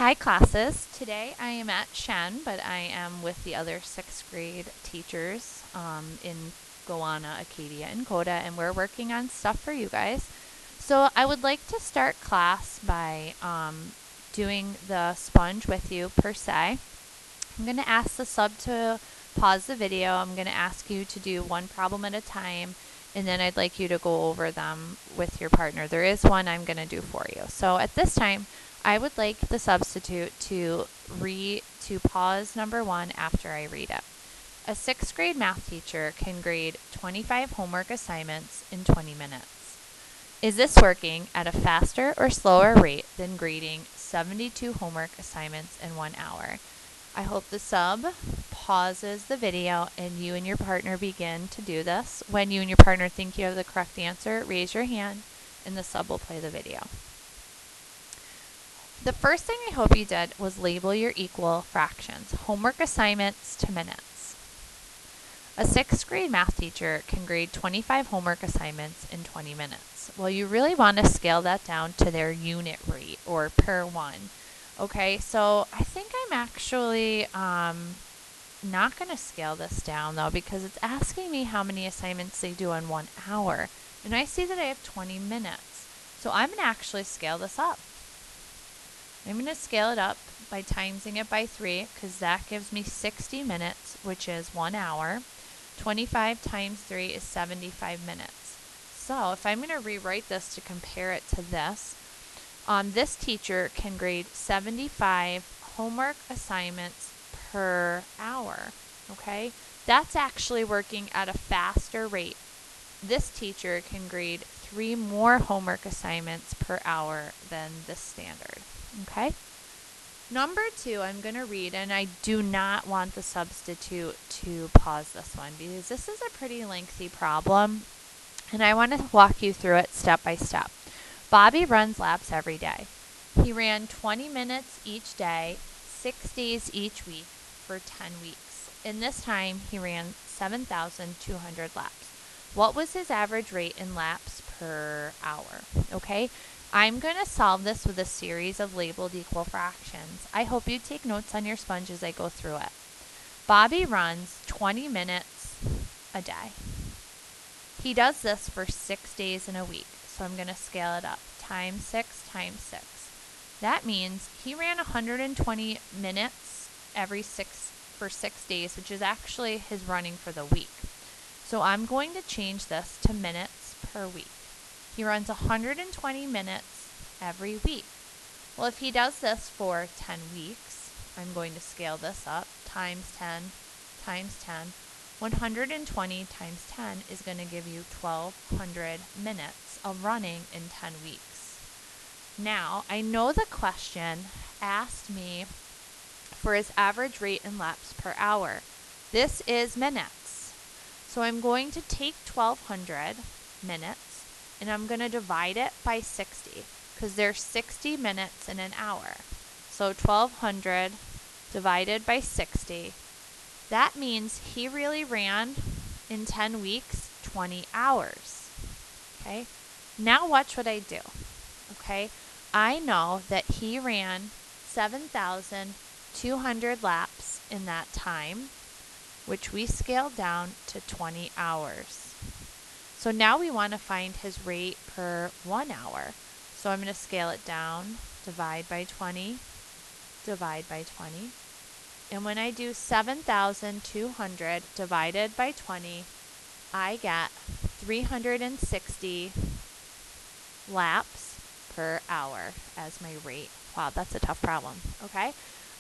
Hi classes. Today I am at Shen, but I am with the other 6th grade teachers in Gowana, Acadia, and Coda, and we're working on stuff for you guys. So I would like to start class by doing the sponge with you per se. I'm going to ask the sub to pause the video. I'm going to ask you to do one problem at a time, and then I'd like you to go over them with your partner. There is one I'm going to do for you. So at this time, I would like the substitute to pause number 1 after I read it. A 6th grade math teacher can grade 25 homework assignments in 20 minutes. Is this working at a faster or slower rate than grading 72 homework assignments in 1 hour? I hope the sub pauses the video and you and your partner begin to do this. When you and your partner think you have the correct answer, raise your hand and the sub will play the video. The first thing I hope you did was label your equal fractions. Homework assignments to minutes. A 6th grade math teacher can grade 25 homework assignments in 20 minutes. Well, you really want to scale that down to their unit rate or per one. Okay, so I think I'm actually not going to scale this down though, because it's asking me how many assignments they do in 1 hour. And I see that I have 20 minutes. So I'm going to actually scale this up. I'm going to scale it up by timesing it by 3, because that gives me 60 minutes, which is 1 hour. 25 times 3 is 75 minutes. So if I'm going to rewrite this to compare it to this teacher can grade 75 homework assignments per hour. Okay? That's actually working at a faster rate. This teacher can grade 3 more homework assignments per hour than the standard. Okay? Number 2, I'm going to read, and I do not want the substitute to pause this one because this is a pretty lengthy problem, and I want to walk you through it step by step. Bobby runs laps every day. He ran 20 minutes each day, 6 days each week for 10 weeks. In this time, he ran 7,200 laps. What was his average rate in laps per hour? Okay? I'm going to solve this with a series of labeled equal fractions. I hope you take notes on your sponge as I go through it. Bobby runs 20 minutes a day. He does this for 6 days in a week, so I'm going to scale it up. Times 6 times 6. That means he ran 120 minutes for 6 days, which is actually his running for the week. So I'm going to change this to minutes per week. He runs 120 minutes every week. Well, if he does this for 10 weeks, I'm going to scale this up. Times 10 times 10. 120 times 10 is going to give you 1,200 minutes of running in 10 weeks. Now, I know the question asked me for his average rate in laps per hour. This is minutes. So I'm going to take 1,200 minutes and I'm going to divide it by 60 because there's 60 minutes in an hour. So 1,200 divided by 60. That means he really ran in 10 weeks 20 hours. Okay? Now watch what I do. Okay? I know that he ran 7,200 laps in that time, which we scaled down to 20 hours. So now we want to find his rate per 1 hour. So I'm going to scale it down, divide by 20, divide by 20. And when I do 7,200 divided by 20, I get 360 laps per hour as my rate. Wow, that's a tough problem. Okay?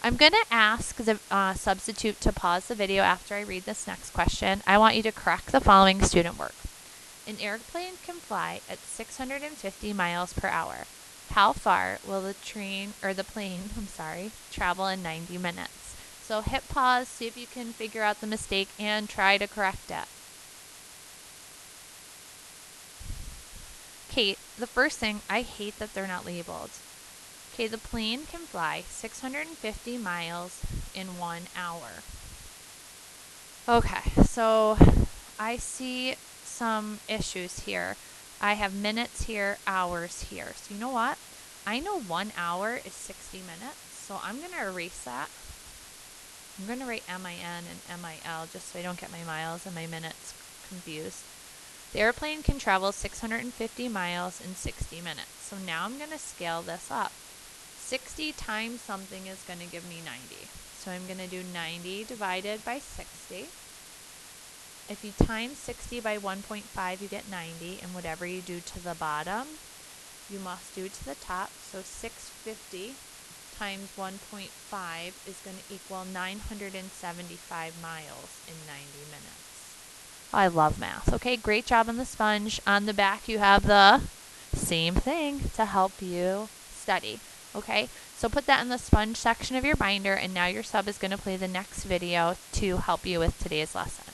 I'm going to ask the substitute to pause the video after I read this next question. I want you to correct the following student work. An airplane can fly at 650 miles per hour. How far will the plane travel in 90 minutes? So hit pause, see if you can figure out the mistake, and try to correct it. Okay, the first thing, I hate that they're not labeled. Okay, the plane can fly 650 miles in 1 hour. Okay, so I see some issues here. I have minutes here, hours here. So you know what? I know 1 hour is 60 minutes. So I'm going to erase that. I'm going to write MIN and MIL just so I don't get my miles and my minutes confused. The airplane can travel 650 miles in 60 minutes. So now I'm going to scale this up. 60 times something is going to give me 90. So I'm going to do 90 divided by 60. If you times 60 by 1.5, you get 90. And whatever you do to the bottom, you must do to the top. So 650 times 1.5 is going to equal 975 miles in 90 minutes. I love math. Okay, great job on the sponge. On the back, you have the same thing to help you study. Okay, so put that in the sponge section of your binder, and now your sub is going to play the next video to help you with today's lesson.